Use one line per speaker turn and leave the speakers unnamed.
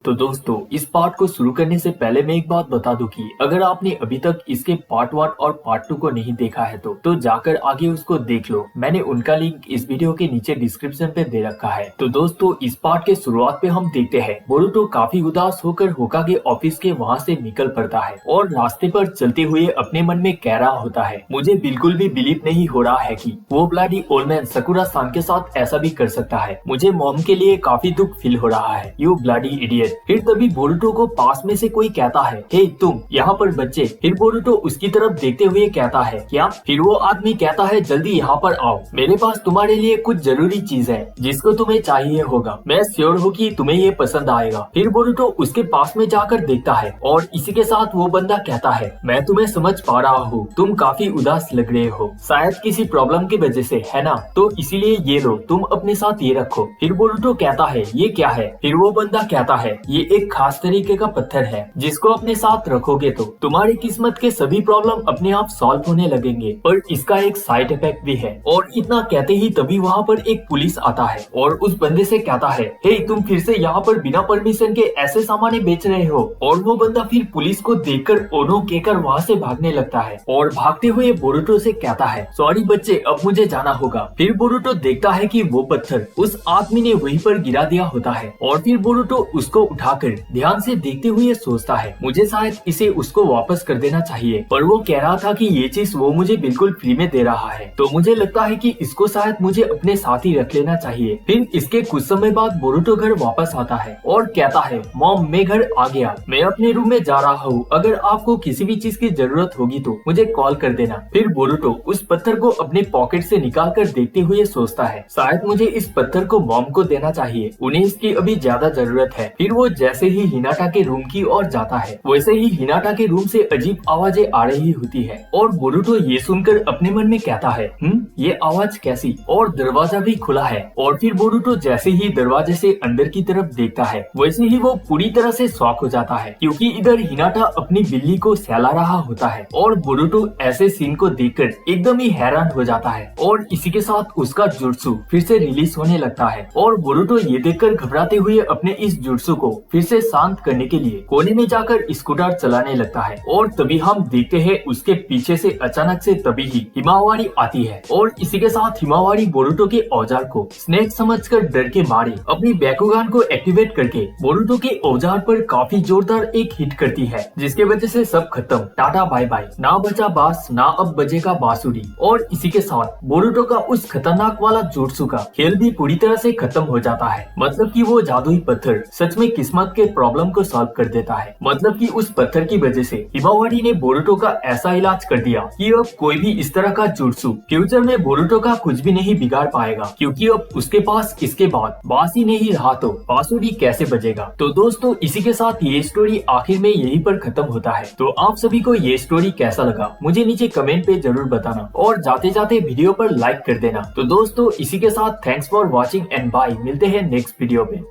तो दोस्तों इस पार्ट को शुरू करने से पहले मैं एक बात बता दूं कि अगर आपने अभी तक इसके पार्ट 1 और पार्ट 2 को नहीं देखा है तो जाकर आगे उसको देख लो। मैंने उनका लिंक इस वीडियो के नीचे डिस्क्रिप्शन पे दे रखा है। तो दोस्तों इस पार्ट के शुरुआत पे हम देखते हैं बोरुतो काफी उदास होकर होकागे ऑफिस के वहाँ से निकल पड़ता है और रास्ते पर चलते हुए अपने मन में कह रहा होता है, मुझे बिल्कुल भी बिलीव नहीं हो रहा है कि वो ब्लडी ओल्ड मैन सकुरा सान के साथ ऐसा भी कर सकता है। मुझे मॉम के लिए काफी दुख फील हो रहा है, यू ब्लडी इडियट। फिर तभी बोरुतो को पास में से कोई कहता है, हे तुम यहाँ पर बच्चे। फिर बोरुतो उसकी तरफ देखते हुए कहता है, क्या? फिर वो आदमी कहता है, जल्दी यहाँ पर आओ, मेरे पास तुम्हारे लिए कुछ जरूरी चीज है जिसको तुम्हें चाहिए होगा। मैं श्योर हूँ कि तुम्हें ये पसंद आएगा। फिर बोरुतो उसके पास में जाकर देखता है और इसी के साथ वो बंदा कहता है, मैं तुम्हें समझ पा रहा हूँ, तुम काफी उदास लग रहे हो, शायद किसी प्रॉब्लम की वजह से, है ना? तो इसीलिए ये लो, तुम अपने साथ ये रखो। फिर बोरुतो कहता है, ये क्या है? फिर वो बंदा कहता है, ये एक खास तरीके का पत्थर है जिसको अपने साथ रखोगे तो तुम्हारी किस्मत के सभी प्रॉब्लम अपने आप सॉल्व होने लगेंगे, पर इसका एक साइड इफेक्ट भी है। और इतना कहते ही तभी वहाँ पर एक पुलिस आता है और उस बंदे से कहता है, हे तुम फिर से यहाँ पर बिना परमिशन के ऐसे सामान बेच रहे हो। और वो बंदा फिर पुलिस को देखकर ओनो कहकर वहाँ से भागने लगता है और भागते हुए बोरुतो से कहता है, सॉरी बच्चे, अब मुझे जाना होगा। फिर बोरुतो देखता है कि वो पत्थर उस आदमी ने वहीं पर गिरा दिया होता है और फिर बोरुतो उसको उठाकर ध्यान से देखते हुए सोचता है, मुझे शायद इसे उसको वापस कर देना चाहिए, पर वो कह रहा था कि ये चीज वो मुझे बिल्कुल फ्री में दे रहा है, तो मुझे लगता है कि इसको शायद मुझे अपने साथ ही रख लेना चाहिए। फिर इसके कुछ समय बाद बोरुतो घर वापस आता है और कहता है, मॉम मैं घर आ गया, मैं अपने रूम में जा रहा हूँ, अगर आपको किसी भी चीज की जरूरत होगी तो मुझे कॉल कर देना। फिर बोरुतो उस पत्थर को अपने पॉकेट से निकाल कर देखते हुए सोचता है, शायद मुझे इस पत्थर को मॉम को देना चाहिए, उन्हें इसकी अभी ज्यादा जरूरत है। फिर वो जैसे ही हिनाटा के रूम की ओर जाता है वैसे ही हिनाटा के रूम से अजीब आवाजें आ रही होती है और बोरुतो ये सुनकर अपने मन में कहता है, ये आवाज कैसी? और दरवाजा भी खुला है। और फिर बोरुतो जैसे ही दरवाजे से अंदर की तरफ देखता है वैसे ही वो पूरी तरह से शॉक हो जाता है, क्योंकि इधर हिनाटा अपनी बिल्ली को सहला रहा होता है और बोरुतो ऐसे सीन को देखकर एकदम ही हैरान हो जाता है और इसी के साथ उसका जुत्सु फिर से रिलीज होने लगता है। और बोरुतो ये देखकर घबराते हुए अपने इस जुत्सु को फिर से शांत करने के लिए कोने में जाकर स्कूटर चलाने लगता है। और तभी हम देखते हैं उसके पीछे से अचानक से तभी ही हिमावारी आती है और इसी के साथ हिमावारी बोरुतो के औजार को स्नेक समझकर डर के मारे अपनी बैकुगान को एक्टिवेट करके बोरुतो के औजार पर काफी जोरदार एक हिट करती है, जिसके वजह से सब खत्म, टाटा बाय बाय, ना बचा बांस ना अब बजेगा बांसुरी। और इसी के साथ बोरुतो का उस खतरनाक वाला जुत्सु का खेल भी पूरी तरह से खत्म हो जाता है। मतलब कि वो जादुई पत्थर सच में किस्मत के प्रॉब्लम को सॉल्व कर देता है। मतलब कि उस पत्थर की वजह से हिमावारी ने बोरुतो का ऐसा इलाज कर दिया कि अब कोई भी इस तरह का जुत्सु फ्यूचर में बोरुतो का कुछ भी नहीं बिगाड़ पाएगा, क्योंकि अब उसके पास इसके बाद बांस ही नहीं रहा तो बांसुरी कैसे बजेगा। तो दोस्तों इसी के साथ ये स्टोरी आखिर में यहीं पर खत्म होता है। तो आप सभी को ये स्टोरी कैसा लगा मुझे नीचे कमेंट पे जरूर बताना और जाते जाते वीडियो पर लाइक कर देना। तो दोस्तों इसी के साथ thanks for watching and bye, मिलते हैं नेक्स्ट वीडियो में।